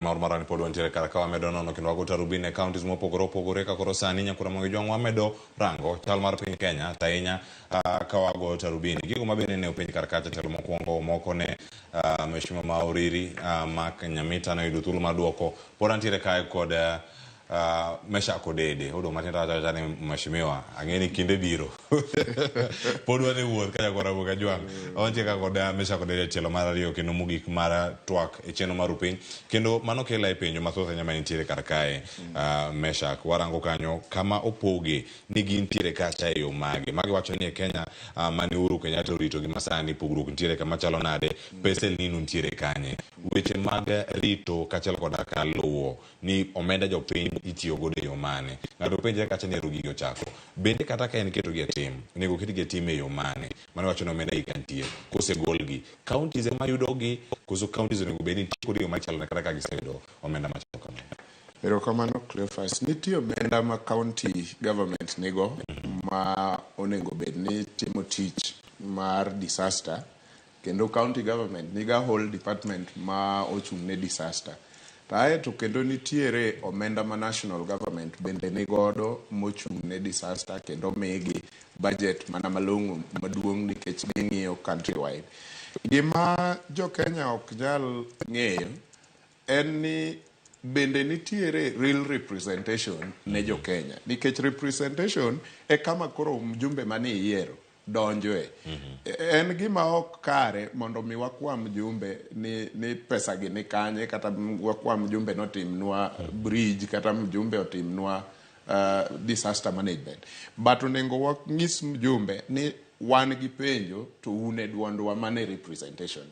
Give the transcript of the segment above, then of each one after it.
Marani pod wantiere kar ka wamedo nono kendo wago tarubine counties mopogore opogore ka koro sani nyakura Ramogi jwang' wamedo rango chal mar piny Kenya tainya ka wago tarubine gigo mabende ne opiny kar kacha telo mokwongo moko ne mheshimiwa ma Oriri Mak Nyamita no yudo thuolo mar duoko pod antiere kae kod Meshak Odede odo matinda wacha ni mheshimiwa ang'eni kinde biro pod wane wuoth ka nyakura Ramogi jwang' wantie ka kod Meshak Odede tielo mar ariyo kendo mogik mar twak e chenro mar piny kendo mano kela e penjo mathoth nyama nitiere kar kae Meshak warango kanyo kama opoge ni gintiere kacha e yo magi wacho ni e Kenya mane Uhuru Kenyatta orito gi masani pogruok nitiere kama chalo nade pesa nino nitiere kanye weche mag rito kachalo koda ka luwo ni omenda jopiny itiyogo e yo mane ng'ato penje kacha ni rugi ochako bende kata ka en keto gi tim nego ketgi tim e yo mane mano wacho ni omenda ikantie kosegolgi counties ema yudogi koso counties nego bende nitie yo machalo na kata ka giseyudo omenda machalo kamano. Erokamano Cleophas, nitie omenda ma county government nigo ma onego bed ni timo tich mar disaster kendo county government niga whole department ma ochung' ne disaster. To kendo nitiere omenda ma national government bende nigodo mochung' ne disaster kendo migi budget mana malong'o maduong' nikech ging'iyo countrywide. Gima jo Kenya ok nyal ng'eyo en ni bende nitiere real representation ne jo Kenya nikech representation e kama koro mjumbe mani yiero donjoe. En gima ok kare mondo mi wakwam mjumbe ni pesa gi ni kanye kata wakwam mjumbe notimnwa bridge kata mjumbe otimnwa disaster management, but onego wang'is mjumbe ni wan gi penjo to une duondwa mane representation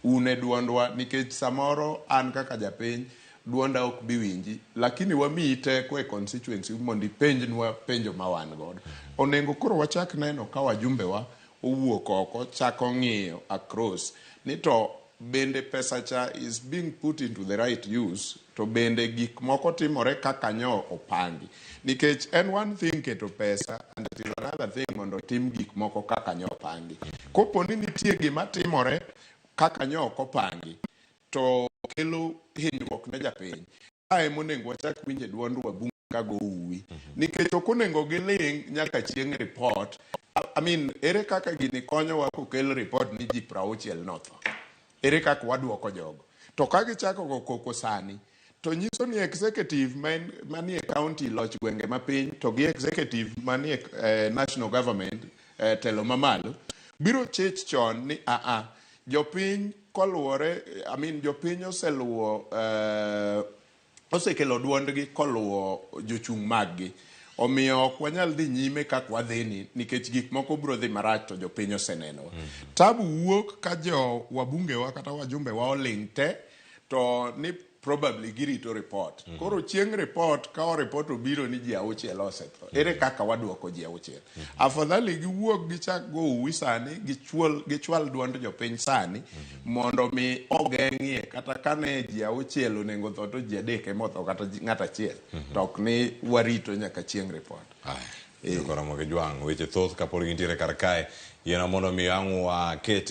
une duondwa nikech samoro an kaka japiny duonda ok biwinji lakini wamiyi teko e constituency mondo ipenjnwa penjo ma wan godo. Onego koro wachak neno ka wajumbewa owuok oko chako ng'iyo across ni to bende pesa cha is being put into the right use to bende gik moko timore kaka nyo opangi nikech en one thing keto pesa and it is another thing mondo tim gik moko kaka nyo opangi. Kopo ni nitie gima timore kaka nyo ok opangi to kelo hinyruok ne japiny, kae monengo wachak winje duond wabunge kago uwi nikech ok onego giling nyaka chieng' report. Ere kaka gini konyo wa kokel report ni ji 60 notho, ere kaka waduoko jogo to ka gichako go koko sani to nyiso ni executive manie county loch gwenge mapiny to gi executive manie national government telo mamalo biro chich chon ni jopiny koluwore jopiny oseluwo osekelo duondgi koluwo jochung' maggi omiyo ok wanyal dhi nyime kaka wadhini nikech gik moko biro dhi marach to jopiny oseneno. Tabu wuok ka jo wabungewa kata wajumbewa oling te to ni probably girito report. Koro chieng' report ka report obiro ni ji 6 osetho, ere kaka waduoko ji 6? Afadhali giwuok gichak go uwi sani gichwal duond jopiny sani mondo mi ogeng'ie kata kane ji 6 onego tho to ji 3 emotho kata ng'ato achiel to ok ni warito nyaka chieng' report. Ramogi jwang' weche thoth kapod gintiere kar kae yena mondo mi ang'u kete